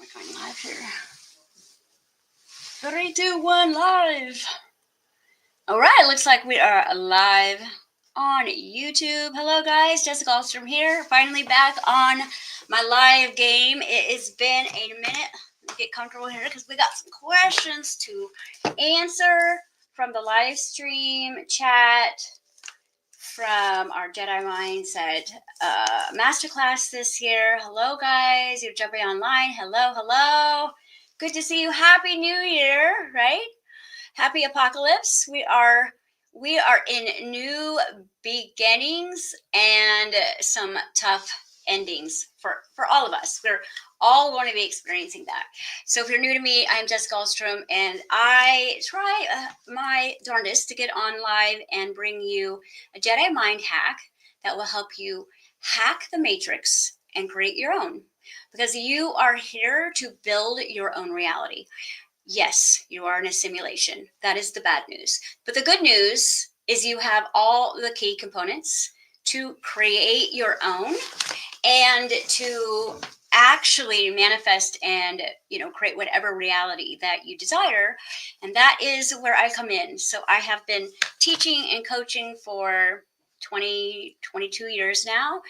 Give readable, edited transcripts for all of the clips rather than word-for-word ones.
We're going live here. 3, 2, 1, live. All right, looks like we are live on YouTube. Hello, guys. Jessica Alstrom here. Finally back on my live game. It has been a minute. Get comfortable here because we got some questions to answer from the live stream chat from our Jedi Mindset Masterclass this year. Hello, guys. You're jumping online. Hello, hello. Good to see you. Happy New Year, right? Happy Apocalypse. We are in new beginnings and some tough endings for all of us. We're all going to be experiencing that. So if you're new to me, I'm Jessica Alstrom, and I try my darndest to get on live and bring you a Jedi mind hack that will help you hack the matrix and create your own, because you are here to build your own reality. Yes, you are in a simulation. That is the bad news. But the good news is you have all the key components to create your own and to actually manifest and create whatever reality that you desire. And that is where I come in. So I have been teaching and coaching for 22 years now.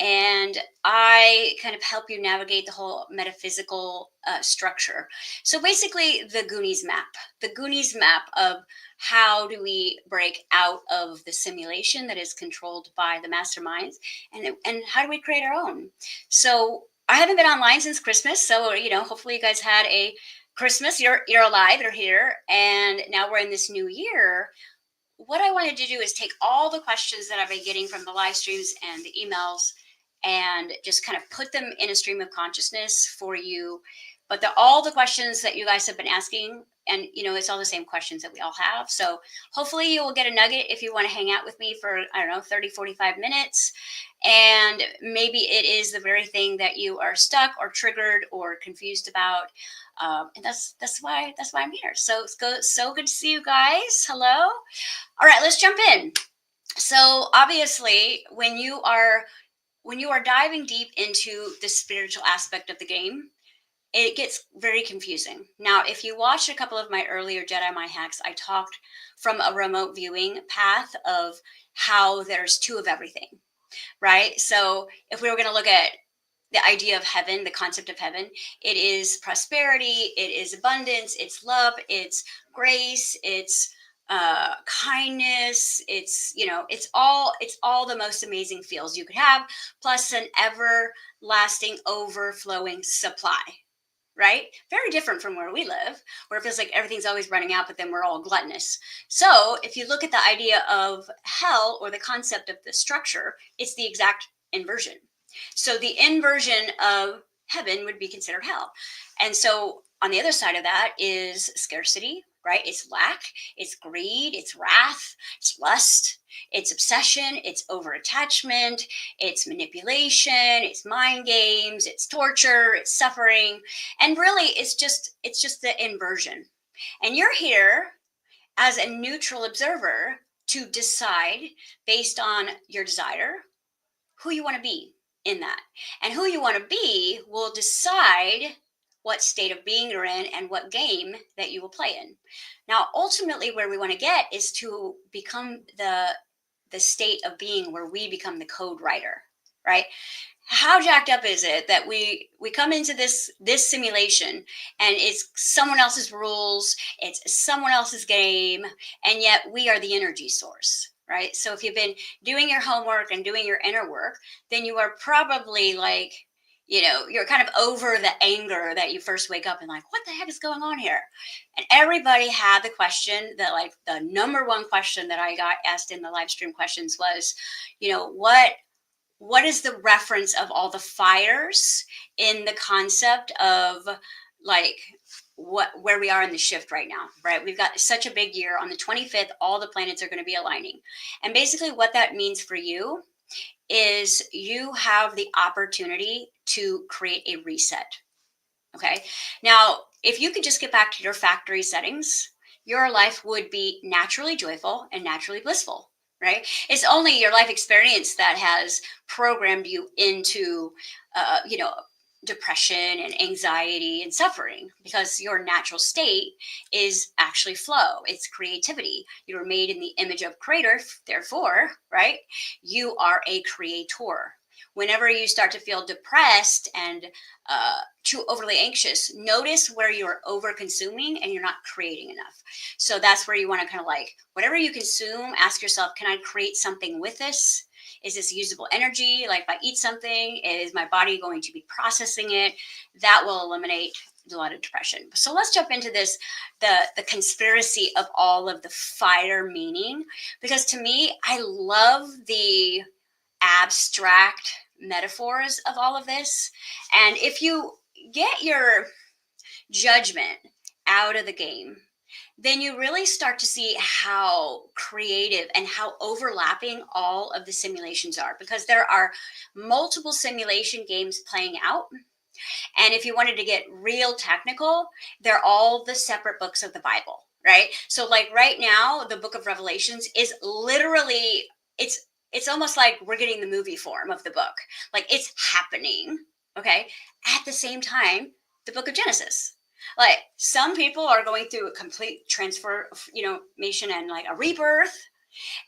And I kind of help you navigate the whole metaphysical structure. So basically the Goonies map of how do we break out of the simulation that is controlled by the masterminds, and how do we create our own? So I haven't been online since Christmas. So, hopefully you guys had a Christmas. You're alive, you're here. And now we're in this new year. What I wanted to do is take all the questions that I've been getting from the live streams and the emails and just kind of put them in a stream of consciousness for you. But all the questions that you guys have been asking, and it's all the same questions that we all have. So hopefully you will get a nugget if you want to hang out with me for, 30, 45 minutes. And maybe it is the very thing that you are stuck or triggered or confused about. And that's why I'm here. So it's so good to see you guys. Hello. All right, let's jump in. So obviously, when you are diving deep into the spiritual aspect of the game, it gets very confusing. Now, if you watched a couple of my earlier Jedi Mind hacks, I talked from a remote viewing path of how there's two of everything, right? So if we were going to look at the idea of heaven, the concept of heaven, it is prosperity, it is abundance, it's love, it's grace, it's kindness, it's all the most amazing feels you could have, plus an everlasting overflowing supply, right? Very different from where we live, where it feels like everything's always running out, but then we're all gluttonous. So if you look at the idea of hell, or the concept of the structure, it's the exact inversion. So the inversion of heaven would be considered hell. And so on the other side of that is scarcity, right? It's lack, it's greed, it's wrath, it's lust, it's obsession, it's over-attachment, it's manipulation, it's mind games, it's torture, it's suffering. And really, it's just the inversion. And you're here as a neutral observer to decide, based on your desire, who you want to be in that. And who you want to be will decide what state of being you're in and what game that you will play in. Now, ultimately, where we want to get is to become the state of being where we become the code writer, right? How jacked up is it that we come into this simulation, and it's someone else's rules, it's someone else's game, and yet we are the energy source, right? So if you've been doing your homework and doing your inner work, then you are probably like, you're kind of over the anger that you first wake up and like, what the heck is going on here? And everybody had the question that, like, the number one question that I got asked in the live stream questions was, what is the reference of all the fires in the concept of, like, where we are in the shift right now, right? We've got such a big year. On the 25th, all the planets are going to be aligning. And basically what that means for you is you have the opportunity to create a reset. Okay. Now, if you could just get back to your factory settings, your life would be naturally joyful and naturally blissful, right? It's only your life experience that has programmed you into, depression and anxiety and suffering, because your natural state is actually flow. It's creativity. You were made in the image of creator, therefore, right? You are a creator. Whenever you start to feel depressed and too overly anxious, notice where you're over consuming and you're not creating enough. So that's where you want to kind of like, whatever you consume, ask yourself, can I create something with this? Is this usable energy? Like if I eat something, is my body going to be processing it? That will eliminate a lot of depression. So let's jump into this, the conspiracy of all of the fire meaning, because to me, I love the abstract metaphors of all of this. And if you get your judgment out of the game, then you really start to see how creative and how overlapping all of the simulations are, because there are multiple simulation games playing out. And if you wanted to get real technical, they're all the separate books of the Bible, right? So like right now, the book of Revelations is literally, it's almost like we're getting the movie form of the book. Like it's happening, okay? At the same time, the book of Genesis. Like some people are going through a complete transformation and like a rebirth,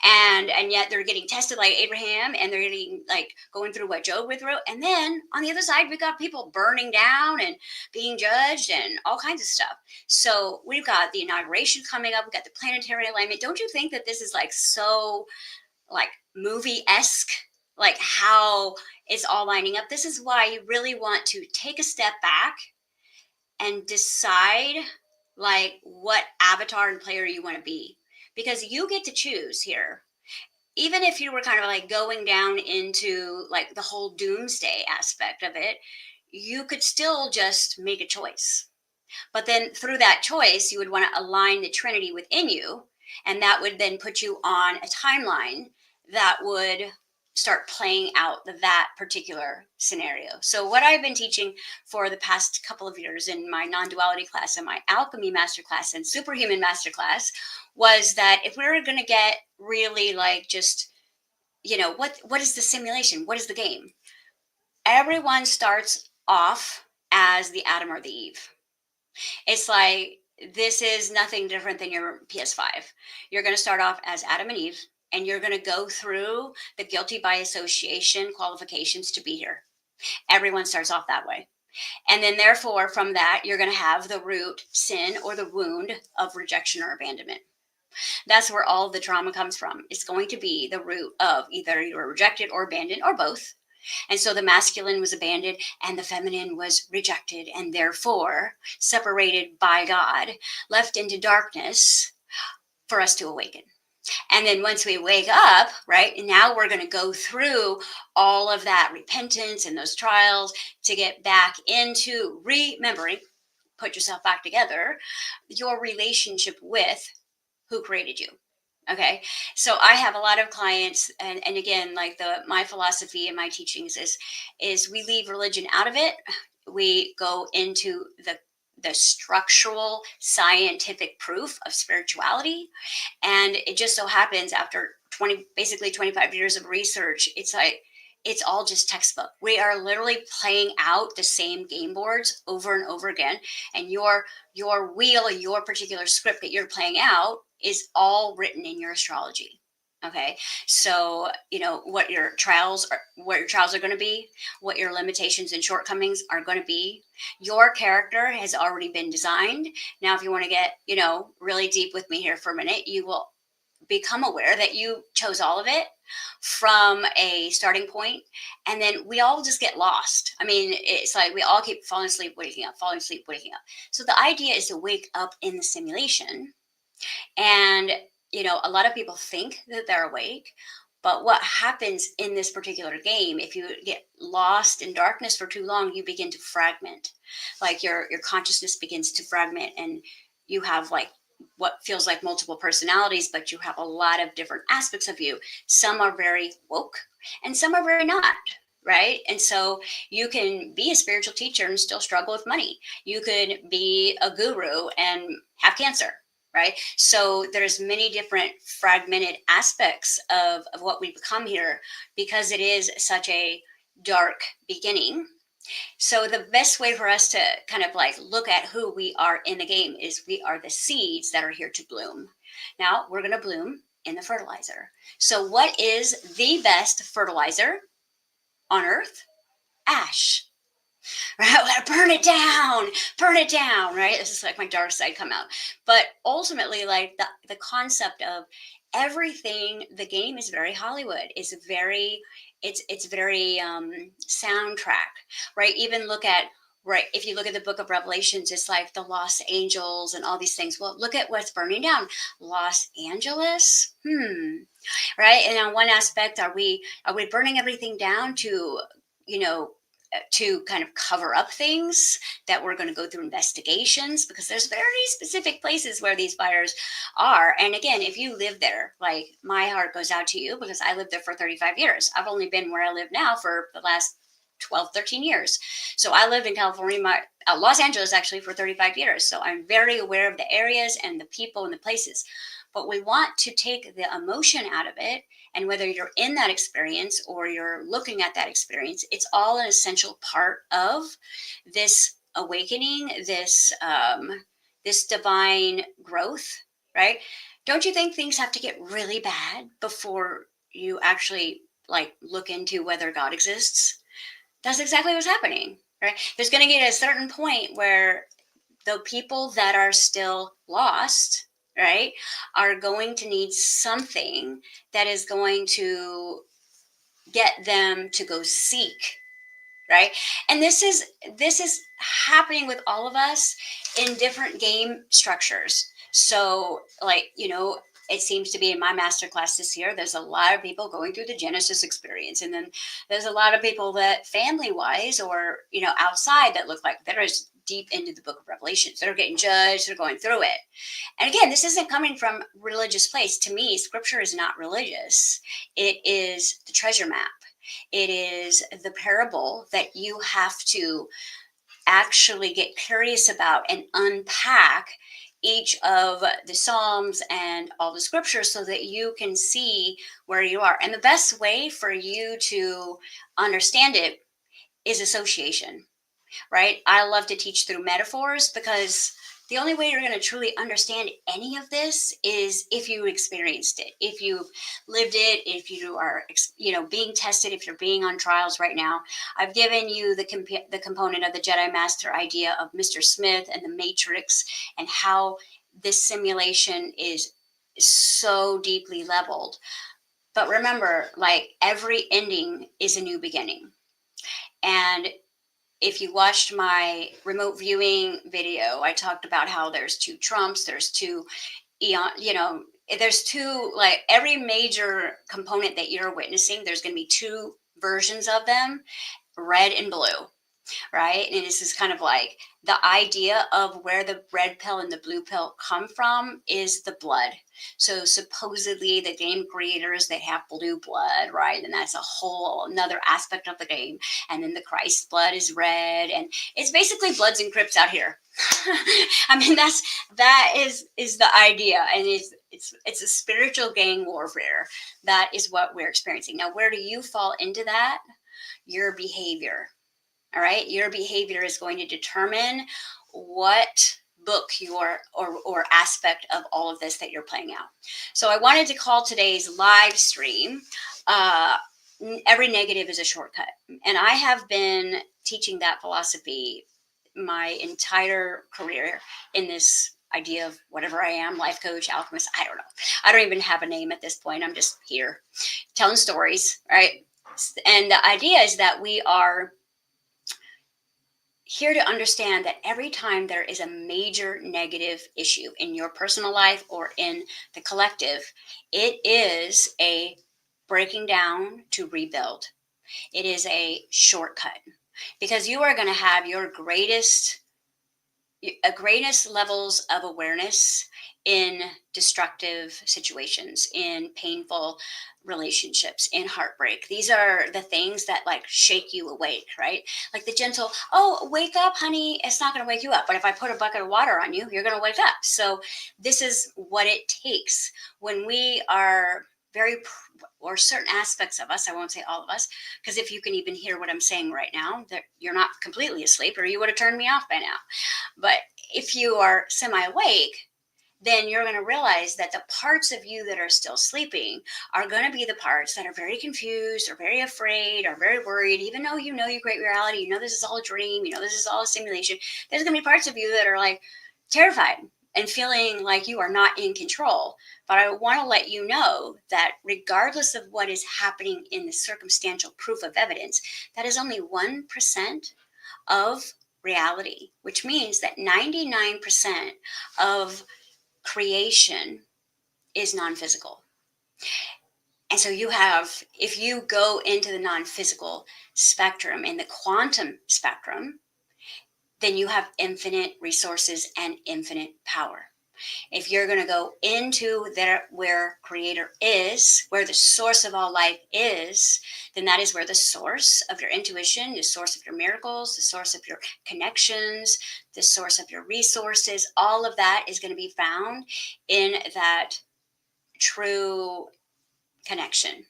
and yet they're getting tested like Abraham, and they're getting like going through what Job went through. And then on the other side, we got people burning down and being judged and all kinds of stuff. So we've got the inauguration coming up. We've got the planetary alignment. Don't you think that this is like so like movie-esque, like how it's all lining up? This is why you really want to take a step back and decide like what avatar and player you want to be, because you get to choose here. Even if you were kind of like going down into like the whole doomsday aspect of it, you could still just make a choice. But then through that choice, you would want to align the Trinity within you. And that would then put you on a timeline that would start playing out that particular scenario. So what I've been teaching for the past couple of years in my non-duality class and my alchemy masterclass and superhuman masterclass was that if we were going to get really like just, what is the simulation? What is the game? Everyone starts off as the Adam or the Eve. It's like, this is nothing different than your PS5. You're going to start off as Adam and Eve, and you're going to go through the guilty by association qualifications to be here. Everyone starts off that way. And then therefore, from that, you're going to have the root sin or the wound of rejection or abandonment. That's where all the trauma comes from. It's going to be the root of either you were rejected or abandoned or both. And so the masculine was abandoned and the feminine was rejected and therefore separated by God, left into darkness for us to awaken. And then once we wake up, right, and now we're going to go through all of that repentance and those trials to get back into remembering, put yourself back together, your relationship with who created you. Okay. So I have a lot of clients, and again, like my philosophy and my teachings is we leave religion out of it. We go into the structural scientific proof of spirituality. And it just so happens after 25 years of research, it's like, it's all just textbook. We are literally playing out the same game boards over and over again. And your wheel, your particular script that you're playing out is all written in your astrology. Okay. So, what your trials are going to be, what your limitations and shortcomings are going to be. Your character has already been designed. Now, if you want to get, really deep with me here for a minute, you will become aware that you chose all of it from a starting point, and then we all just get lost. I mean, it's like we all keep falling asleep, waking up, falling asleep, waking up. So the idea is to wake up in the simulation. And a lot of people think that they're awake, but what happens in this particular game, if you get lost in darkness for too long, you begin to fragment. Like your consciousness begins to fragment, and you have like what feels like multiple personalities, but you have a lot of different aspects of you. Some are very woke and some are very not, right? And so you can be a spiritual teacher and still struggle with money. You could be a guru and have cancer, right? So there's many different fragmented aspects of what we become here, because it is such a dark beginning. So the best way for us to kind of like look at who we are in the game is we are the seeds that are here to bloom. Now we're going to bloom in the fertilizer. So what is the best fertilizer on earth? Ash. Right? We gotta burn it down, right? This is like my dark side come out. But ultimately, like the concept of everything, the game is very Hollywood. It's very soundtrack, right? Even look at right, if you look at the book of Revelations, it's like the Los Angeles and all these things. Well, look at what's burning down. Los Angeles? Right? And on one aspect, are we burning everything down to, you know, to kind of cover up things that we're going to go through investigations because there's very specific places where these fires are. And again, if you live there, like my heart goes out to you because I lived there for 35 years. I've only been where I live now for the last 12, 13 years. So I lived in California, Los Angeles actually for 35 years. So I'm very aware of the areas and the people and the places. But we want to take the emotion out of it, and whether you're in that experience or you're looking at that experience, it's all an essential part of this awakening, this divine growth, right? Don't you think things have to get really bad before you actually like look into whether God exists? That's exactly what's happening, right? There's going to get a certain point where the people that are still lost, right, are going to need something that is going to get them to go seek, right? And this is happening with all of us in different game structures. So like, it seems to be in my master class this year, there's a lot of people going through the Genesis experience. And then there's a lot of people that family wise or, outside that look like they're as deep into the book of Revelations. They're getting judged, they're going through it. And again, this isn't coming from religious place. To me, scripture is not religious. It is the treasure map. It is the parable that you have to actually get curious about and unpack each of the Psalms and all the scriptures so that you can see where you are. And the best way for you to understand it is association, right? I love to teach through metaphors because the only way you're going to truly understand any of this is if you experienced it, if you lived it, if you are, being tested, if you're being on trials right now. I've given you the component of the Jedi Master idea of Mr. Smith and the Matrix and how this simulation is so deeply leveled. But remember, like every ending is a new beginning. And if you watched my remote viewing video, I talked about how there's two Trumps, there's two eon, there's two, like every major component that you're witnessing, there's going to be two versions of them, red and blue, right? And this is kind of like the idea of where the red pill and the blue pill come from is the blood. So supposedly the game creators, they have blue blood, right? And that's a whole another aspect of the game. And then the Christ blood is red, and it's basically Bloods and Crips out here. I mean, that is the idea, and it's a spiritual gang warfare. That is what we're experiencing. Now, where do you fall into that? Your behavior. All right, your behavior is going to determine what book or aspect of all of this that you're playing out. So I wanted to call today's live stream every negative is a shortcut. And I have been teaching that philosophy my entire career in this idea of whatever I am, life coach, alchemist, I don't know. I don't even have a name at this point. I'm just here telling stories, right? And the idea is that we are here to understand that every time there is a major negative issue in your personal life or in the collective, it is a breaking down to rebuild. It is a shortcut because you are going to have your greatest levels of awareness in destructive situations, in painful relationships, in heartbreak. These are the things that like shake you awake, right? Like the gentle, oh, wake up, honey. It's not going to wake you up. But if I put a bucket of water on you, you're going to wake up. So this is what it takes when we are or certain aspects of us, I won't say all of us, because if you can even hear what I'm saying right now, that you're not completely asleep, or you would have turned me off by now. But if you are semi-awake, then you're going to realize that the parts of you that are still sleeping are going to be the parts that are very confused or very afraid or very worried, even though you know your great reality, you know this is all a dream, you know this is all a simulation. There's going to be parts of you that are like terrified and feeling like you are not in control. But I want to let you know that regardless of what is happening in the circumstantial proof of evidence, that is only 1% of reality, which means that 99% of creation is non-physical. And so you have, if you go into the non-physical spectrum, in the quantum spectrum, then you have infinite resources and infinite power. If you're going to go into there where creator is, where the source of all life is, then that is where the source of your intuition, the source of your miracles, the source of your connections, the source of your resources, all of that is going to be found in that true connection.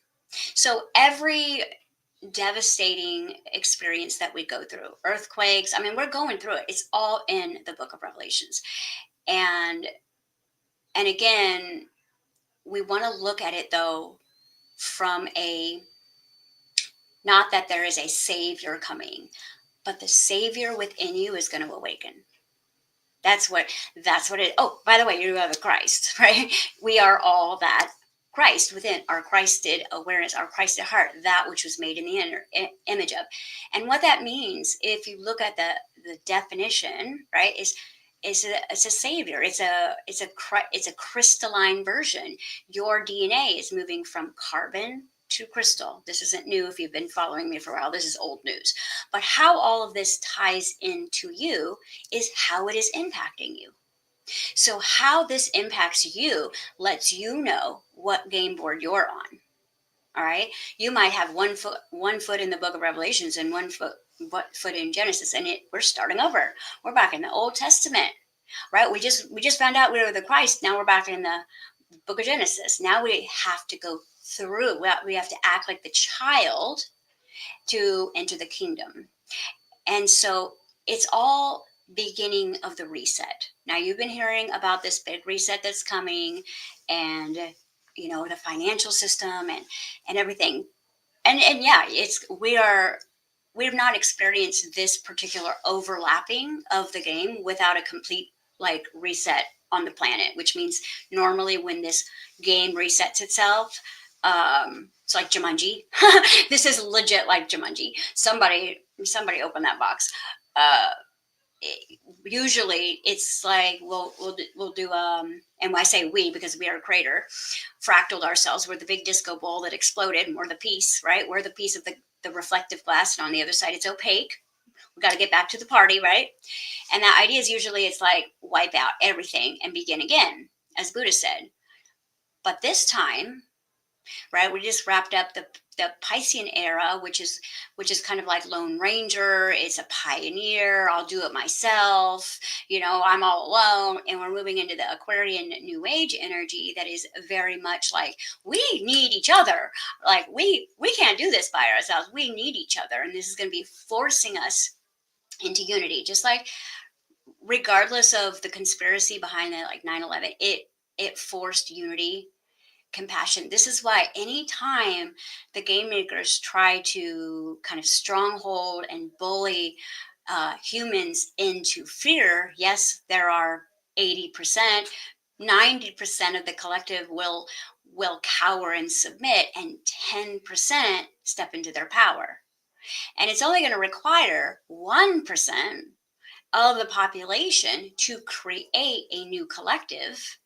So every devastating experience that we go through, earthquakes, I mean, we're going through it. It's all in the book of Revelations. And again, we want to look at it though from not that there is a savior coming, but the savior within you is going to awaken. That's what it. Oh, by the way, you have a Christ, right? We are all that Christ within, our Christed awareness, our Christed heart, that which was made in the image of. And what that means, if you look at the definition, right, is it's a savior. It's a crystalline version. Your DNA is moving from carbon to crystal. This isn't new if you've been following me for a while. This is old news. But how all of this ties into you is how it is impacting you. So how this impacts you lets you know what game board you're on. All right. You might have one foot in the book of Revelations and one foot in Genesis, and we're starting over. We're back in the Old Testament, right? We just found out we were the Christ. Now we're back in the book of Genesis. Now we have to go through. We have to act like the child to enter the kingdom. And so it's all beginning of the reset. Now you've been hearing about this big reset that's coming, and the financial system and everything. And yeah, we've not experienced this particular overlapping of the game without a complete reset on the planet, which means normally when this game resets itself, it's like Jumanji. This is legit like Jumanji. Somebody open that box. Usually it's like we'll do and I say we because we are a creator, fractaled ourselves. We're the big disco ball that exploded, and we're the piece, right? We're the piece of the reflective glass, and on the other side it's opaque. We got to get back to the party, right? And that idea is usually it's like wipe out everything and begin again, as Buddha said. But this time, right, we just wrapped up the Piscean era, which is kind of like Lone Ranger. It's a pioneer. I'll do it myself. I'm all alone. And we're moving into the Aquarian New Age energy that is very much like we need each other. Like we can't do this by ourselves. We need each other. And this is going to be forcing us into unity. Just like regardless of the conspiracy behind it, like 9/11, it forced unity, compassion. This is why anytime the game makers try to kind of stronghold and bully humans into fear, yes, there are 80%, 90% of the collective will cower and submit, and 10% step into their power. And it's only going to require 1% of the population to create a new collective.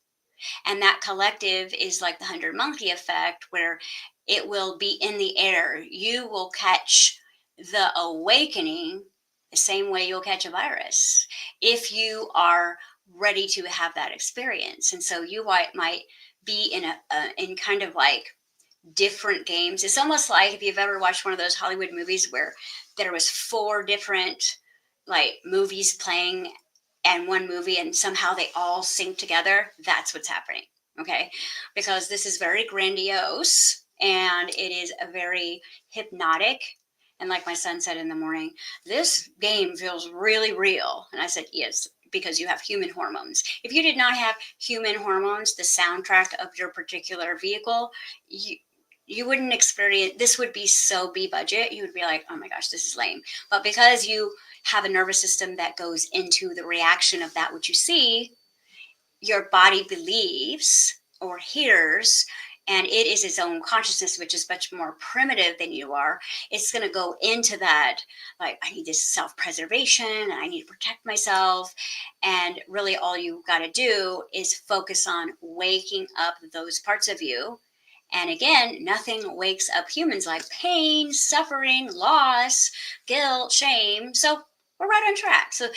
And that collective is like the 100 monkey effect, where it will be in the air. You will catch the awakening the same way you'll catch a virus if you are ready to have that experience. And so you might be in kind of like different games. It's almost like if you've ever watched one of those Hollywood movies where there was 4 different movies playing and one movie, and somehow they all sync together. That's what's happening. okay? Because this is very grandiose and it is a very hypnotic. And like my son said in the morning, this game feels really real. And I said, yes, because you have human hormones. If you did not have human hormones, the soundtrack of your particular vehicle, you wouldn't experience this. Would be so B budget. You would be like, oh my gosh, this is lame. But because you have a nervous system that goes into the reaction of that which you see, your body believes or hears, and it is its own consciousness, which is much more primitive than you are. It's going to go into that, like, I need this self-preservation and I need to protect myself. And really all you got to do is focus on waking up those parts of you. And again, nothing wakes up humans like pain, suffering, loss, guilt, shame. So we're right on track. So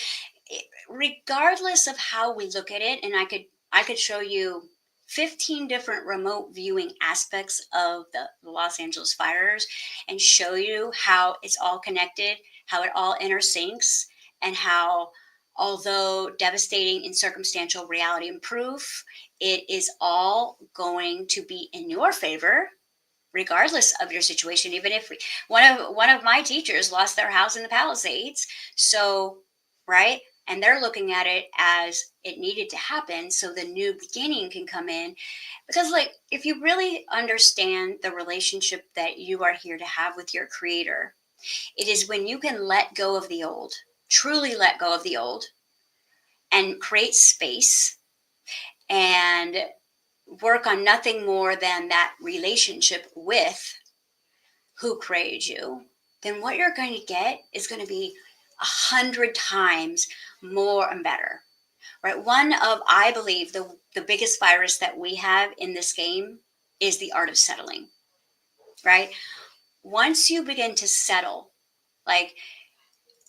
regardless of how we look at it, and I could show you 15 different remote viewing aspects of the Los Angeles fires and show you how it's all connected, how it all intersyncs, and how, although devastating in circumstantial reality and proof, it is all going to be in your favor regardless of your situation. Even if one of my teachers lost their house in the Palisades, so right, and they're looking at it as it needed to happen so the new beginning can come in. Because like, if you really understand the relationship that you are here to have with your creator, it is when you can let go of the old, truly let go of the old, and create space and work on nothing more than that relationship with who created you, then what you're going to get is going to be 100 times more and better. Right? One of, I believe, the biggest virus that we have in this game is the art of settling. Right? Once you begin to settle, like,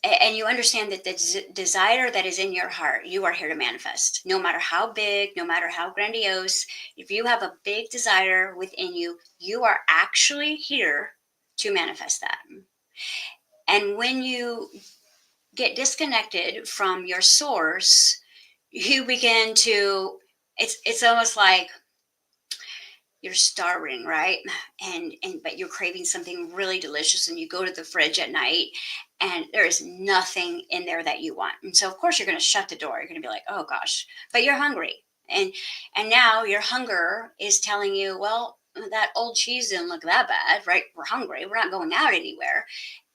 and you understand that the desire that is in your heart, you are here to manifest. No matter how big, no matter how grandiose, if you have a big desire within you, you are actually here to manifest that. And when you get disconnected from your source, you begin to, it's almost like you're starving, right? And but you're craving something really delicious, and you go to the fridge at night and there is nothing in there that you want. And so of course you're going to shut the door. You're going to be like, oh gosh, but you're hungry. And now your hunger is telling you, well, that old cheese didn't look that bad, right? We're hungry. We're not going out anywhere.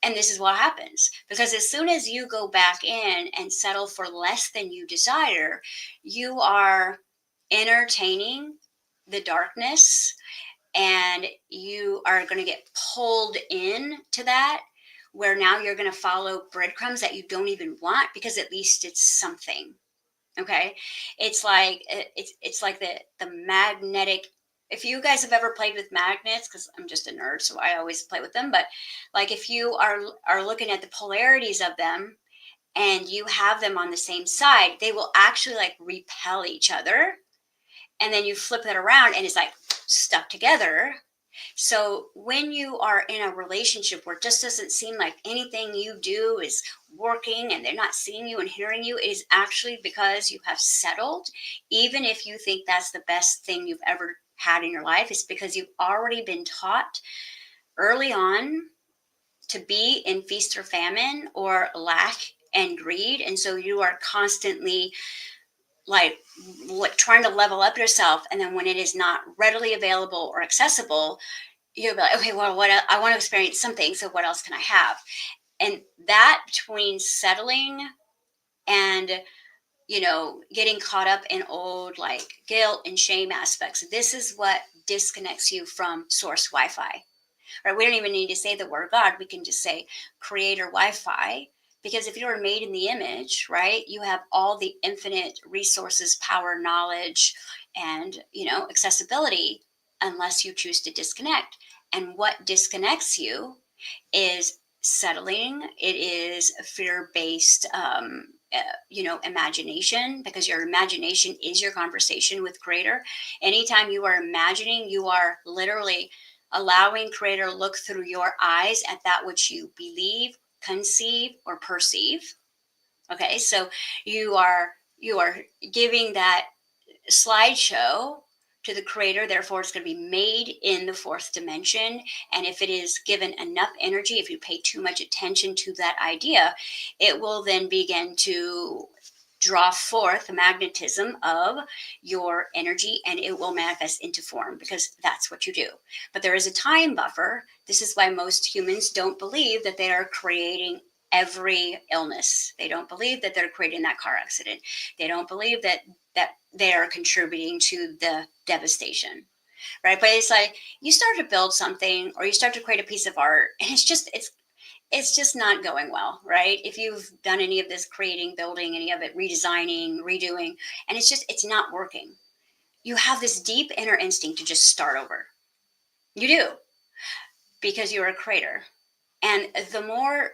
And this is what happens, because as soon as you go back in and settle for less than you desire, you are entertaining the darkness, and you are going to get pulled in to that, where now you're going to follow breadcrumbs that you don't even want, because at least it's something. Okay, it's like the magnetic. If you guys have ever played with magnets, because I'm just a nerd, so I always play with them. But like, if you are looking at the polarities of them and you have them on the same side, they will actually like repel each other. And then you flip it around and it's like stuck together. So when you are in a relationship where it just doesn't seem like anything you do is working and they're not seeing you and hearing you, it is actually because you have settled. Even if you think that's the best thing you've ever had in your life, it's because you've already been taught early on to be in feast or famine or lack and greed. And so you are constantly like trying to level up yourself. And then when it is not readily available or accessible, you'll be like, okay, well, I want to experience something. So what else can I have? And that, between settling and, getting caught up in old like guilt and shame aspects, this is what disconnects you from source Wi-Fi. Right? We don't even need to say the word God. We can just say creator Wi-Fi. Because if you were made in the image, right, you have all the infinite resources, power, knowledge, and, accessibility, unless you choose to disconnect. And what disconnects you is settling. It is fear-based, imagination, because your imagination is your conversation with creator. Anytime you are imagining, you are literally allowing creator to look through your eyes at that which you believe, conceive, or perceive. Okay, so you are giving that slideshow to the creator, therefore it's going to be made in the fourth dimension. And if it is given enough energy, if you pay too much attention to that idea, it will then begin to draw forth the magnetism of your energy, and it will manifest into form, because that's what you do. But there is a time buffer. This is why most humans don't believe that they are creating every illness. They don't believe that they're creating that car accident. They don't believe that they are contributing to the devastation, right? But it's like you start to build something, or you start to create a piece of art, and it's just not going well, right? If you've done any of this creating, building, any of it, redesigning, redoing, and it's not working, you have this deep inner instinct to just start over. You do, because you're a creator. And the more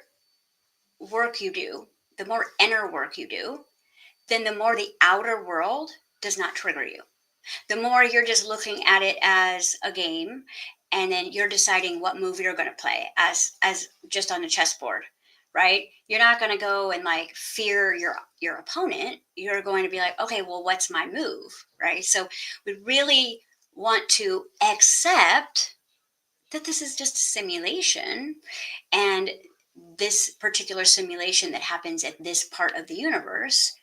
work you do, the more inner work you do, then the more the outer world does not trigger you. The more you're just looking at it as a game, and then you're deciding what move you're going to play as just on the chessboard, right? You're not going to go and like fear your opponent. You're going to be like, okay, well, what's my move, right? So we really want to accept that this is just a simulation, and this particular simulation that happens at this part of the universe,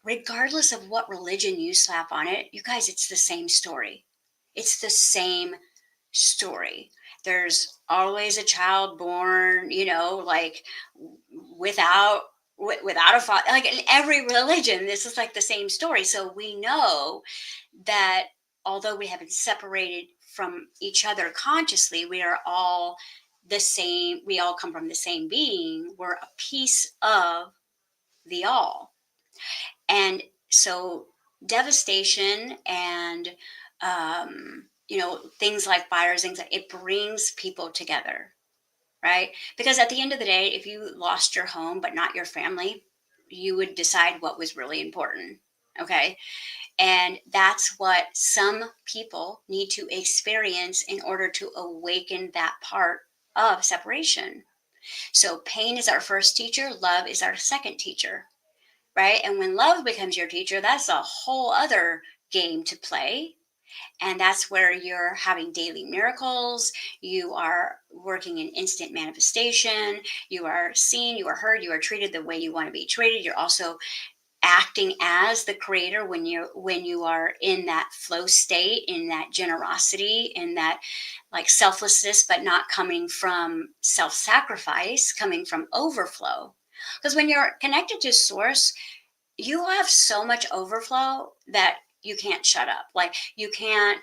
regardless of what religion you slap on it, you guys, it's the same story. It's the same story. There's always a child born, like without without a father. Like in every religion, this is like the same story. So we know that although we have been separated from each other consciously, we are all the same. We all come from the same being. We're a piece of the all. And so devastation and things like fires, things like, it brings people together, right? Because at the end of the day, if you lost your home but not your family, you would decide what was really important. Okay. And that's what some people need to experience in order to awaken that part of separation. So pain is our first teacher, love is our second teacher, right? And when love becomes your teacher, that's a whole other game to play. And that's where you're having daily miracles. You are working in instant manifestation. You are seen, you are heard, you are treated the way you want to be treated. You're also acting as the creator when you are in that flow state, in that generosity, in that like selflessness, but not coming from self-sacrifice, coming from overflow. Because when you're connected to source, you have so much overflow that you can't shut up. Like you can't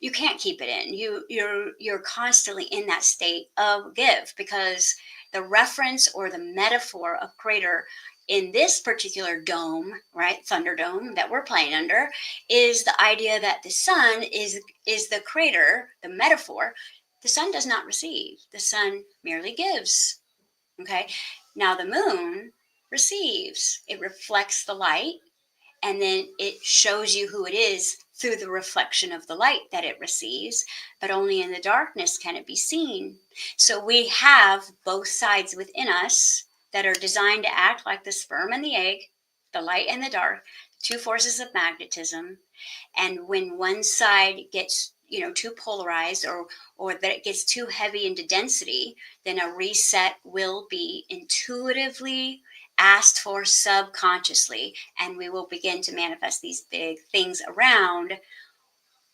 keep it in. You're constantly in that state of give, because the reference or the metaphor of creator in this particular dome, right, Thunderdome that we're playing under, is the idea that the sun is the creator, the metaphor. The sun does not receive. The sun merely gives. Okay. Now the moon receives. It reflects the light, and then it shows you who it is through the reflection of the light that it receives, but only in the darkness can it be seen. So we have both sides within us that are designed to act like the sperm and the egg, the light and the dark, two forces of magnetism. And when one side gets too polarized, or that it gets too heavy into density, then a reset will be intuitively asked for subconsciously, and we will begin to manifest these big things around,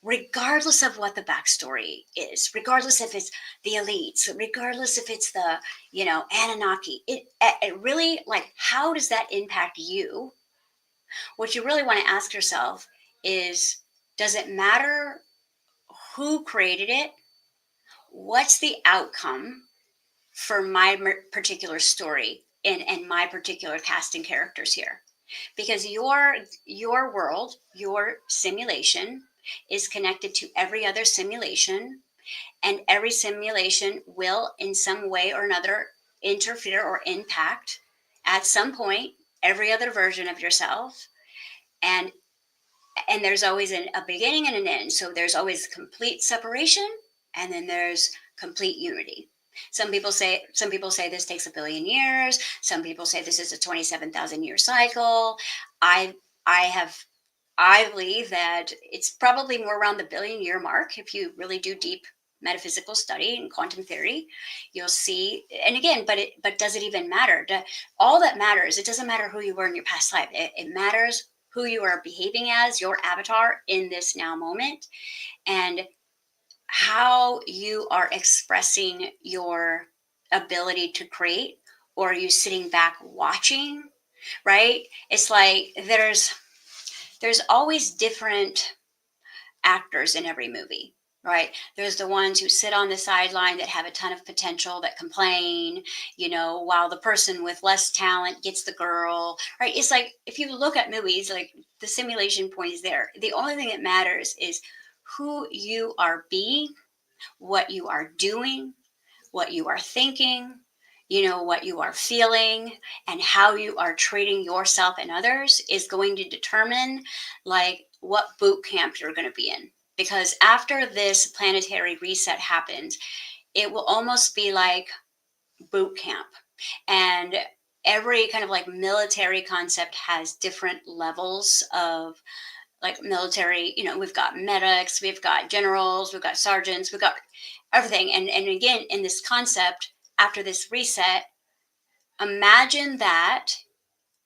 regardless of what the backstory is, regardless if it's the elites, regardless if it's the Anunnaki. It really, like, how does that impact you? What you really want to ask yourself is, does it matter who created it? What's the outcome for my particular story and my particular casting characters here? Because your world, your simulation, is connected to every other simulation, and every simulation will in some way or another interfere or impact at some point every other version of yourself. And there's always a beginning and an end. So there's always complete separation, and then there's complete unity. Some people say this takes 1 billion years. Some people say this is a 27,000 year cycle. I I have I believe that it's probably more around the billion-year mark if you really do deep metaphysical study and quantum theory. You'll see, and again, but does it even matter? All that matters, it doesn't matter who you were in your past life. It matters who you are behaving as, your avatar in this now moment, and how you are expressing your ability to create, or are you sitting back watching, right? It's like there's always different actors in every movie, right? There's the ones who sit on the sideline that have a ton of potential, that complain, while the person with less talent gets the girl, right? It's like, if you look at movies, like, the simulation point is there. The only thing that matters is who you are being, what you are doing, what you are thinking, what you are feeling, and how you are treating yourself and others is going to determine, like, what boot camp you're going to be in. Because after this planetary reset happens, it will almost be like boot camp. And every kind of like military concept has different levels of, like, military. We've got medics, we've got generals, we've got sergeants, we've got everything. And again, in this concept, after this reset, imagine that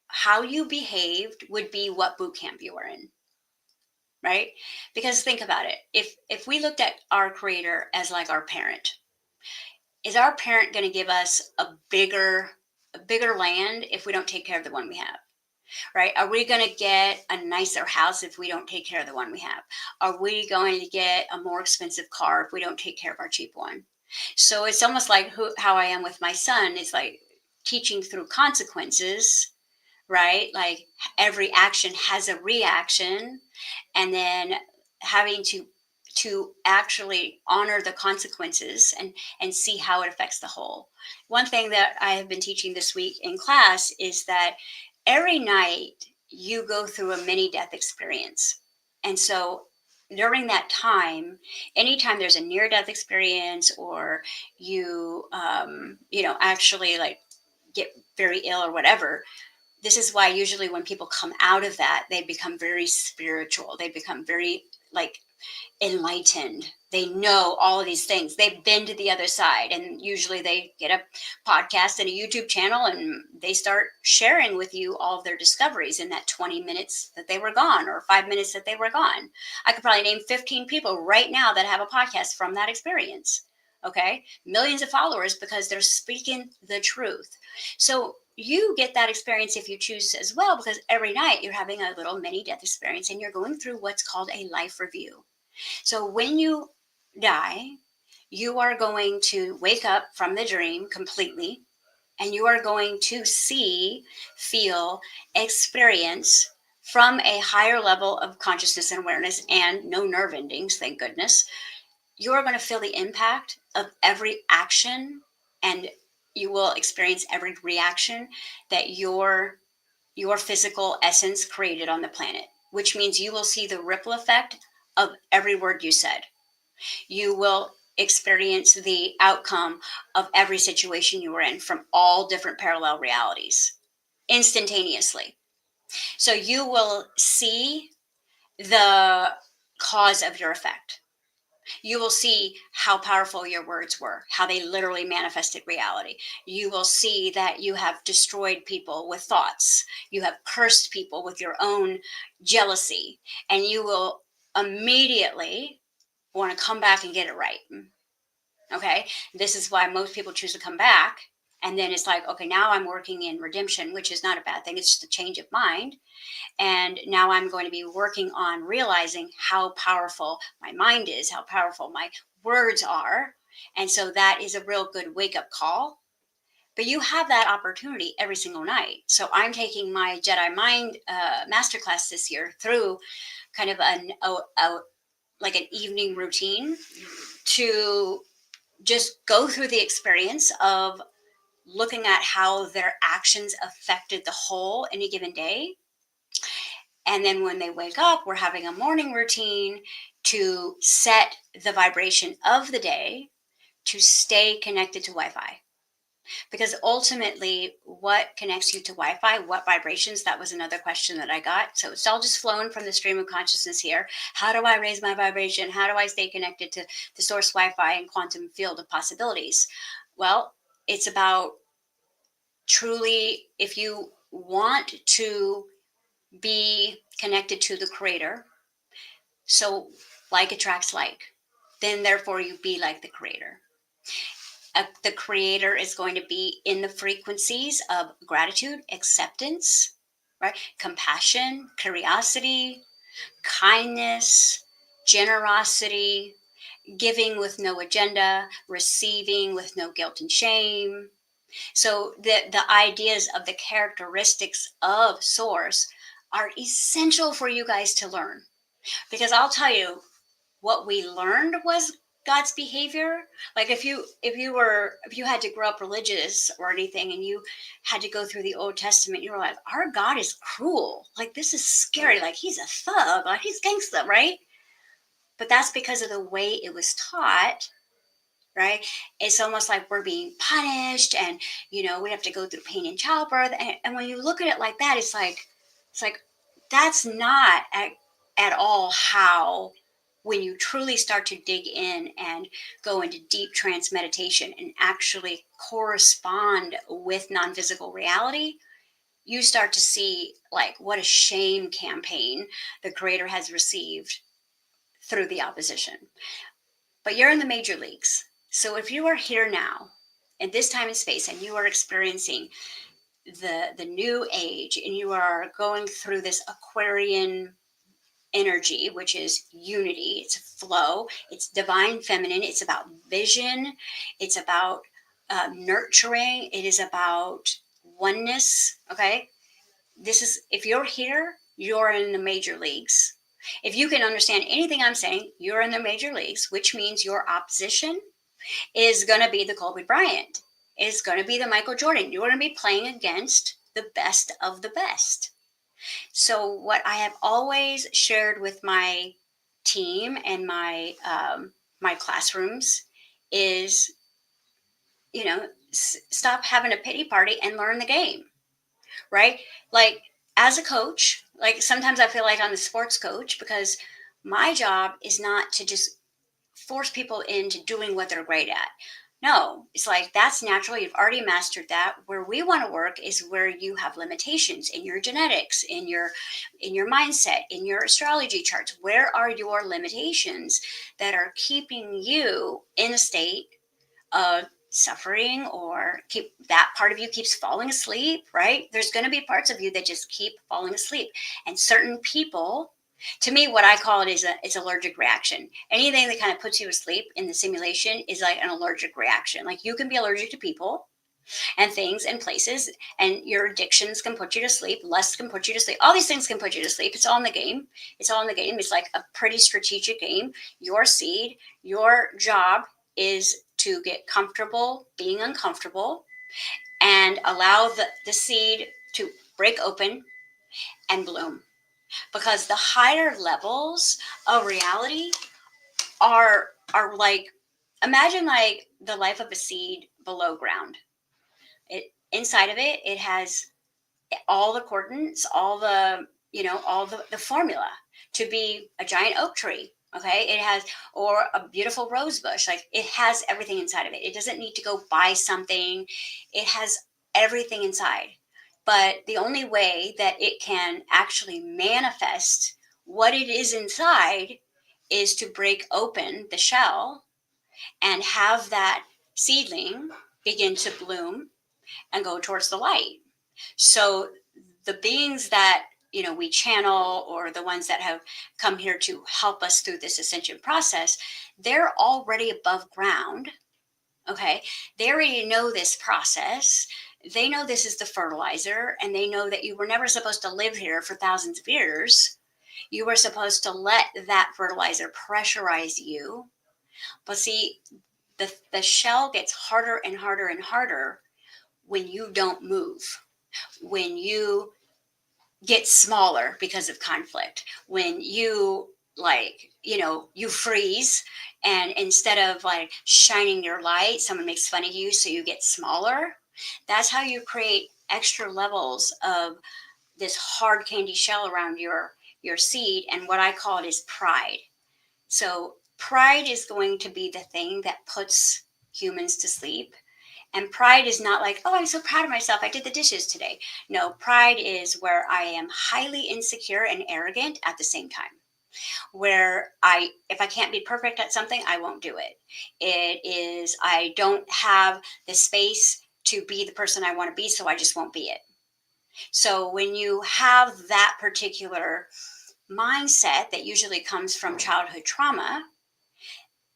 how you behaved would be what boot camp you were in, right? Because think about it. If we looked at our creator as like our parent, is our parent going to give us a bigger land if we don't take care of the one we have? Right? Are we going to get a nicer house if we don't take care of the one we have? Are we going to get a more expensive car if we don't take care of our cheap one? So it's almost like how I am with my son. It's like teaching through consequences, right? Like, every action has a reaction, and then having to actually honor the consequences and see how it affects the whole. One thing that I have been teaching this week in class is that every night you go through a mini death experience. And so during that time, anytime there's a near death experience, or actually, like, get very ill or whatever, this is why usually when people come out of that, they become very spiritual. They become very, like, enlightened. They know all of these things. They've been to the other side, and usually they get a podcast and a YouTube channel, and they start sharing with you all of their discoveries in that 20 minutes that they were gone, or 5 minutes that they were gone. I could probably name 15 people right now that have a podcast from that experience. Okay. Millions of followers, because they're speaking the truth. So you get that experience if you choose as well, because every night you're having a little mini death experience, and you're going through what's called a life review. So when you die, you are going to wake up from the dream completely, and you are going to see, feel, experience from a higher level of consciousness and awareness, and no nerve endings, thank goodness. You are going to feel the impact of every action, and you will experience every reaction that your physical essence created on the planet, which means you will see the ripple effect of every word you said. You will experience the outcome of every situation you were in from all different parallel realities instantaneously. So you will see the cause of your effect. You will see how powerful your words were, how they literally manifested reality. You will see that you have destroyed people with thoughts. You have cursed people with your own jealousy, and you will immediately want to come back and get it right. Okay. This is why most people choose to come back. And then it's like, okay, now I'm working in redemption, which is not a bad thing. It's just a change of mind. And now I'm going to be working on realizing how powerful my mind is, how powerful my words are. And so that is a real good wake up call. But you have that opportunity every single night. So I'm taking my Jedi Mind masterclass this year through kind of like an evening routine to just go through the experience of looking at how their actions affected the whole any given day. And then when they wake up, we're having a morning routine to set the vibration of the day to stay connected to Wi-Fi. Because ultimately, what connects you to Wi-Fi, what vibrations? That was another question that I got. So it's all just flowing from the stream of consciousness here. How do I raise my vibration? How do I stay connected to the source Wi-Fi and quantum field of possibilities? Well, it's about truly, if you want to be connected to the creator, so like attracts like, then therefore you be like the creator. The creator is going to be in the frequencies of gratitude, acceptance, right? Compassion, curiosity, kindness, generosity, giving with no agenda, receiving with no guilt and shame. So the ideas of the characteristics of source are essential for you guys to learn, because I'll tell you, what we learned was God's behavior. Like if you had to grow up religious or anything and you had to go through the Old Testament, you were like, our God is cruel. Like this is scary. Like he's a thug. Like he's gangsta, right? But that's because of the way it was taught, right? It's almost like we're being punished, and we have to go through pain in childbirth. And when you look at it like that, it's like that's not at all how, when you truly start to dig in and go into deep trance meditation and actually correspond with non-physical reality, you start to see like what a shame campaign the creator has received through the opposition. But you're in the major leagues. So if you are here now in this time and space and you are experiencing the new age and you are going through this Aquarian energy, which is unity, it's flow, it's divine feminine, it's about vision, it's about nurturing, it is about oneness. Okay. If you're here, you're in the major leagues. If you can understand anything I'm saying, you're in the major leagues, which means your opposition is going to be the Kobe Bryant. It's going to be the Michael Jordan. You're going to be playing against the best of the best. So what I have always shared with my team and my classrooms is, stop having a pity party and learn the game, right? Like as a coach, like sometimes I feel like I'm the sports coach, because my job is not to just force people into doing what they're great at. No, it's like that's natural. You've already mastered that. Where we want to work is where you have limitations in your genetics, in your mindset, in your astrology charts. Where are your limitations that are keeping you in a state of suffering, or keep that part of you keeps falling asleep, right? There's going to be parts of you that just keep falling asleep. And certain people, to me, what I call it is it's allergic reaction. Anything that kind of puts you asleep in the simulation is like an allergic reaction. Like you can be allergic to people and things and places, and your addictions can put you to sleep. Lust can put you to sleep. All these things can put you to sleep. It's all in the game. It's all in the game. It's like a pretty strategic game. Your seed, your job is to get comfortable being uncomfortable and allow the seed to break open and bloom. Because the higher levels of reality are like, imagine like the life of a seed below ground. Inside of it has all the coordinates, all the formula to be a giant oak tree. Okay, it has, or a beautiful rose bush. Like it has everything inside of it. It doesn't need to go buy something. It has everything inside. But the only way that it can actually manifest what it is inside is to break open the shell and have that seedling begin to bloom and go towards the light. So the beings that we channel, or the ones that have come here to help us through this ascension process, they're already above ground. Okay, they already know this process. They know this is the fertilizer, and they know that you were never supposed to live here for thousands of years. You were supposed to let that fertilizer pressurize you. But see, the shell gets harder and harder and harder when you don't move, when you get smaller because of conflict, when you you freeze, And instead of like shining your light, someone makes fun of you so you get smaller. That's how you create extra levels of this hard candy shell around your seed. And what I call it is pride. So pride is going to be the thing that puts humans to sleep. And pride is not like, oh, I'm so proud of myself, I did the dishes today. No, pride is where I am highly insecure and arrogant at the same time, where if I can't be perfect at something, I won't do it. It is, I don't have the space to be the person I want to be, so I just won't be it. So when you have that particular mindset that usually comes from childhood trauma,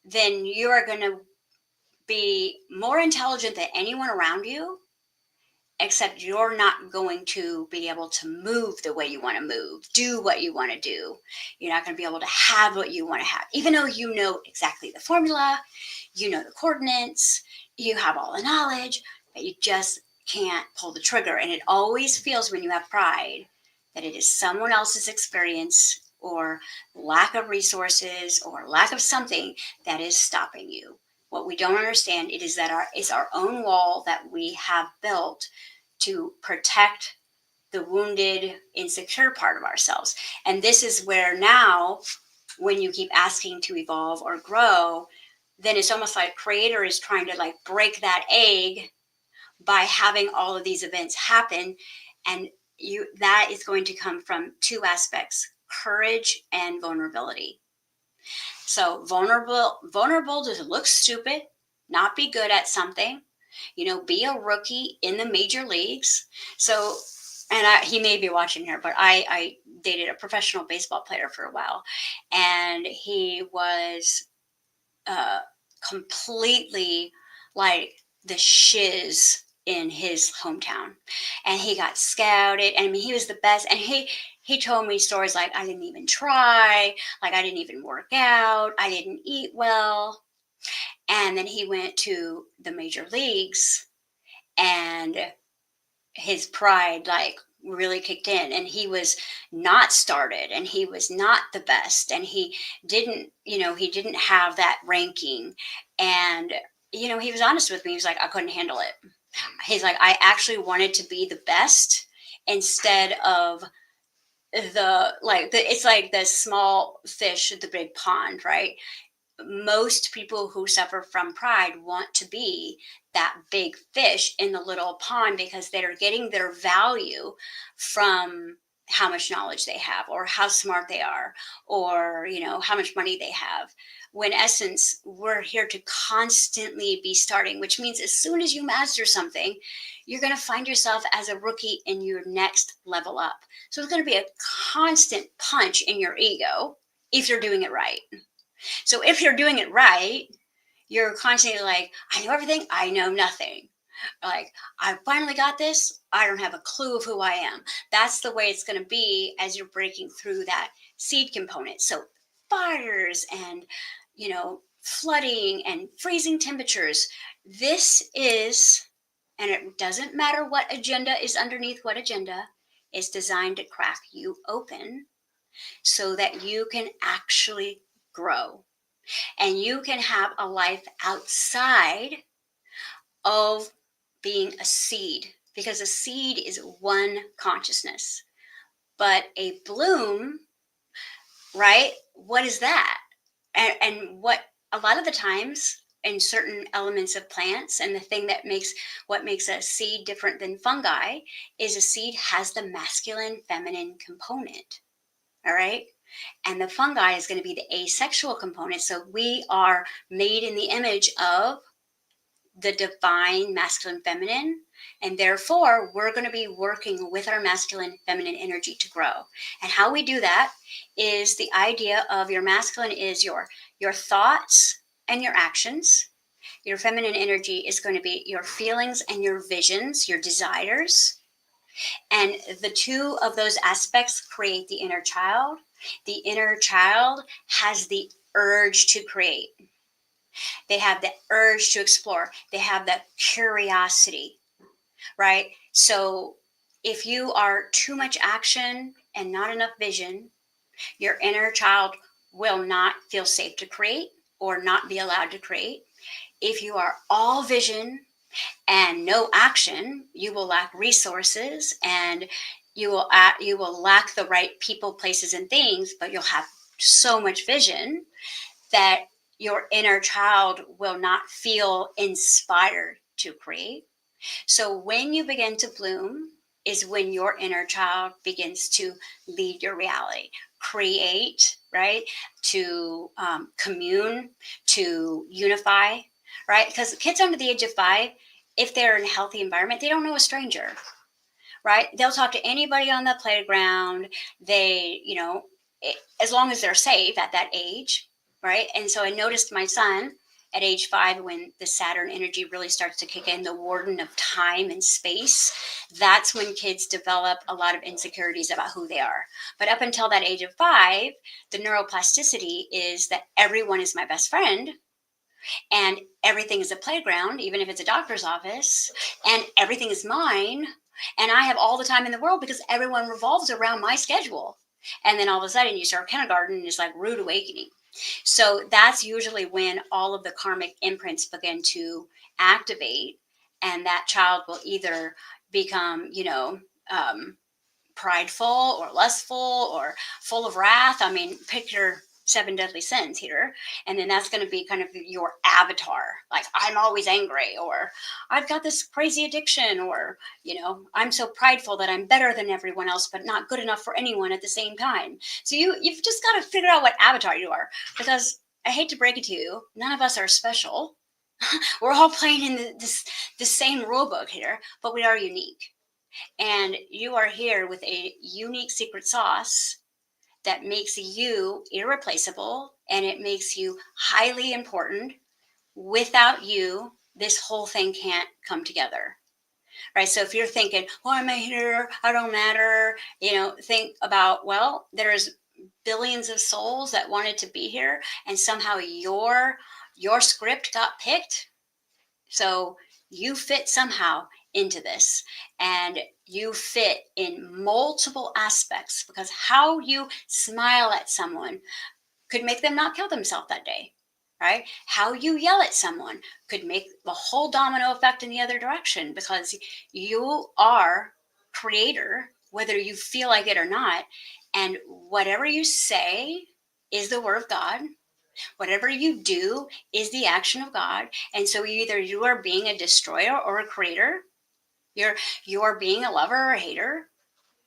then you are going to be more intelligent than anyone around you, except you're not going to be able to move the way you want to move, do what you want to do. You're not going to be able to have what you want to have, even though you know exactly the formula, you know the coordinates, you have all the knowledge, but you just can't pull the trigger. And it always feels when you have pride that it is someone else's experience or lack of resources or lack of something that is stopping you. What we don't understand it is that it's our own wall that we have built to protect the wounded, insecure part of ourselves. And this is where now, when you keep asking to evolve or grow, then it's almost like creator is trying to like break that egg by having all of these events happen. And that is going to come from two aspects: courage and vulnerability. So vulnerable to look stupid, not be good at something, be a rookie in the major leagues. So, and he may be watching here, but I dated a professional baseball player for a while, and he was completely like the shiz in his hometown, and he got scouted. I mean, he was the best, and he told me stories like, I didn't even try, like I didn't even work out, I didn't eat well. And then he went to the major leagues, and his pride like really kicked in, and he was not started, and he was not the best, and he didn't have that ranking. And he was honest with me. He was like, I couldn't handle it. He's like, I actually wanted to be the best instead of it's like the small fish at the big pond, right? Most people who suffer from pride want to be that big fish in the little pond because they're getting their value from how much knowledge they have or how smart they are, or how much money they have, when essence we're here to constantly be starting, which means as soon as you master something, you're going to find yourself as a rookie in your next level up. So it's going to be a constant punch in your ego if you're doing it right. So if you're doing it right, you're constantly like, I know everything, I know nothing. Like, I finally got this, I don't have a clue of who I am. That's the way it's going to be as you're breaking through that seed component. So fires and, flooding and freezing temperatures. This is, and it doesn't matter what agenda is underneath what agenda, is designed to crack you open so that you can actually grow. And you can have a life outside of being a seed, because a seed is one consciousness. But a bloom, right? What is that? And what a lot of the times in certain elements of plants, and the thing that makes a seed different than fungi is a seed has the masculine feminine component. All right. And the fungi is going to be the asexual component. So we are made in the image of the divine masculine feminine. And therefore, we're going to be working with our masculine feminine energy to grow. And how we do that is the idea of your masculine is your thoughts and your actions. Your feminine energy is going to be your feelings and your visions, your desires. And the two of those aspects create the inner child. The inner child has the urge to create. They have the urge to explore. They have that curiosity, right? So if you are too much action and not enough vision, your inner child will not feel safe to create. or not be allowed to create. If you are all vision and no action, you will lack resources, and you will lack the right people, places, and things, but you'll have so much vision that your inner child will not feel inspired to create. So when you begin to bloom is when your inner child begins to lead your reality, create, right? To commune, to unify, right? Because kids under the age of 5, if they're in a healthy environment, they don't know a stranger, right? They'll talk to anybody on the playground. They, as long as they're safe at that age, right? And so I noticed my son at age 5, when the Saturn energy really starts to kick in, the warden of time and space, that's when kids develop a lot of insecurities about who they are. But up until that age of 5, the neuroplasticity is that everyone is my best friend, and everything is a playground, even if it's a doctor's office, and everything is mine, and I have all the time in the world because everyone revolves around my schedule. And then all of a sudden you start kindergarten, and it's like rude awakening. So that's usually when all of the karmic imprints begin to activate, and that child will either become, prideful or lustful or full of wrath. I mean, pick your 7 deadly sins here. And then that's going to be kind of your avatar. Like, I'm always angry, or I've got this crazy addiction, or, I'm so prideful that I'm better than everyone else, but not good enough for anyone at the same time. So you've just got to figure out what avatar you are, because I hate to break it to you, none of us are special. We're all playing in this same rule book here, but we are unique. And you are here with a unique secret sauce that makes you irreplaceable, and it makes you highly important. Without you, this whole thing can't come together. Right. So if you're thinking, why am I here? I don't matter. Think about, well, there's billions of souls that wanted to be here, and somehow your script got picked. So you fit somehow into this, and you fit in multiple aspects, because how you smile at someone could make them not kill themselves that day, right? How you yell at someone could make the whole domino effect in the other direction, because you are creator, whether you feel like it or not. And whatever you say is the word of God. Whatever you do is the action of God. And so either you are being a destroyer or a creator. You are being a lover or a hater,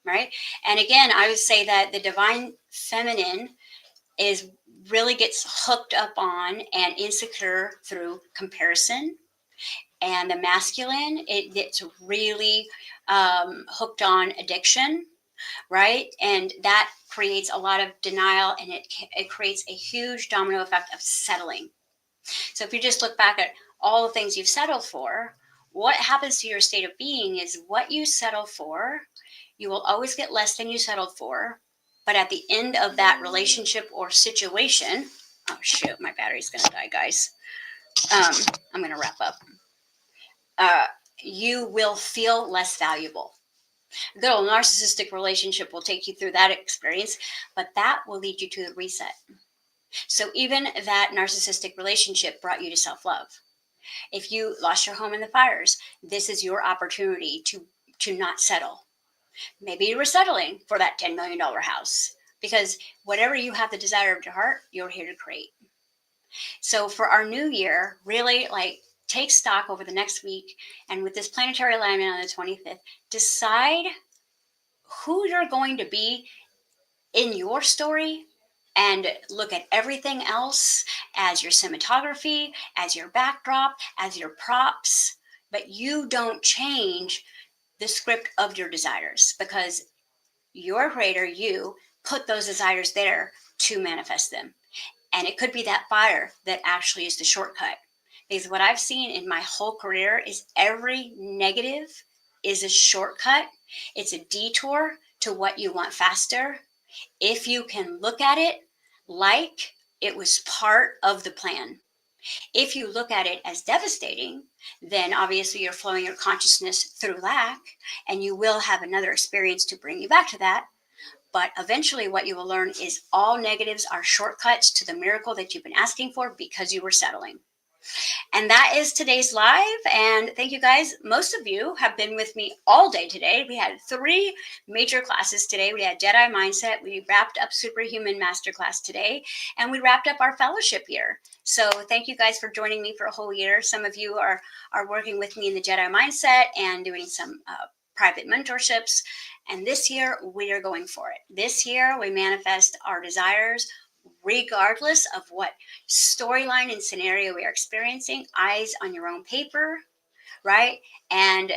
right? And again, I would say that the divine feminine is really gets hooked up on and insecure through comparison. And the masculine, it gets really hooked on addiction, right? And that creates a lot of denial, and it creates a huge domino effect of settling. So if you just look back at all the things you've settled for, what happens to your state of being is what you settle for, you will always get less than you settled for. But at the end of that relationship or situation, oh shoot, my battery's going to die, guys. I'm going to wrap up. You will feel less valuable. A good old narcissistic relationship will take you through that experience, but that will lead you to the reset. So even that narcissistic relationship brought you to self-love. If you lost your home in the fires, this is your opportunity to not settle. Maybe you were settling for that $10 million house, because whatever you have the desire of your heart, you're here to create. So for our new year, really take stock over the next week, and with this planetary alignment on the 25th, decide who you're going to be in your story, and look at everything else as your cinematography, as your backdrop, as your props. But you don't change the script of your desires, because your creator, you put those desires there to manifest them. And it could be that fire that actually is the shortcut. Because what I've seen in my whole career is every negative is a shortcut. It's a detour to what you want faster, if you can look at it like it was part of the plan. If you look at it as devastating, then obviously you're flowing your consciousness through lack, and you will have another experience to bring you back to that. But eventually, what you will learn is all negatives are shortcuts to the miracle that you've been asking for because you were settling. And that is today's live. And thank you guys. Most of you have been with me all day today. We had 3 major classes today. We had Jedi Mindset. We wrapped up Superhuman Masterclass today. And we wrapped up our fellowship year. So thank you guys for joining me for a whole year. Some of you are working with me in the Jedi Mindset and doing some private mentorships. And this year, we are going for it. This year, we manifest our desires regardless of what storyline and scenario we are experiencing. Eyes on your own paper, right? And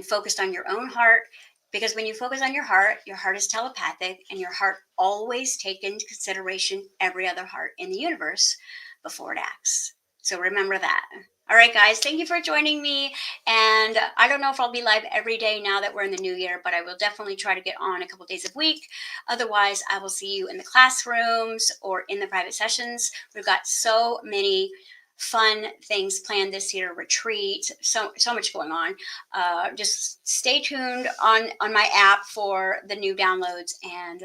focused on your own heart, because when you focus on your heart is telepathic, and your heart always takes into consideration every other heart in the universe before it acts. So remember that. All right, guys, thank you for joining me. And I don't know if I'll be live every day now that we're in the new year, but I will definitely try to get on a couple days a week. Otherwise, I will see you in the classrooms or in the private sessions. We've got so many fun things planned this year, retreat, so much going on. Just stay tuned on my app for the new downloads. And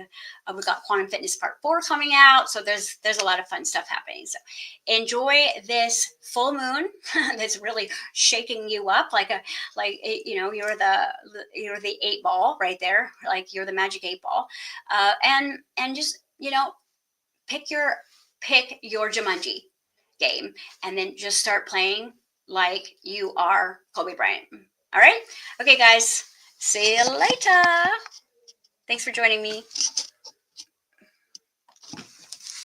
we've got Quantum Fitness Part 4 coming out, so there's a lot of fun stuff happening. So enjoy this full moon that's really shaking you up like you're the 8 ball right there, like you're the magic 8 ball. And just pick your Jumanji game, and then just start playing like you are Kobe Bryant. All right? Okay, guys. See you later. Thanks for joining me.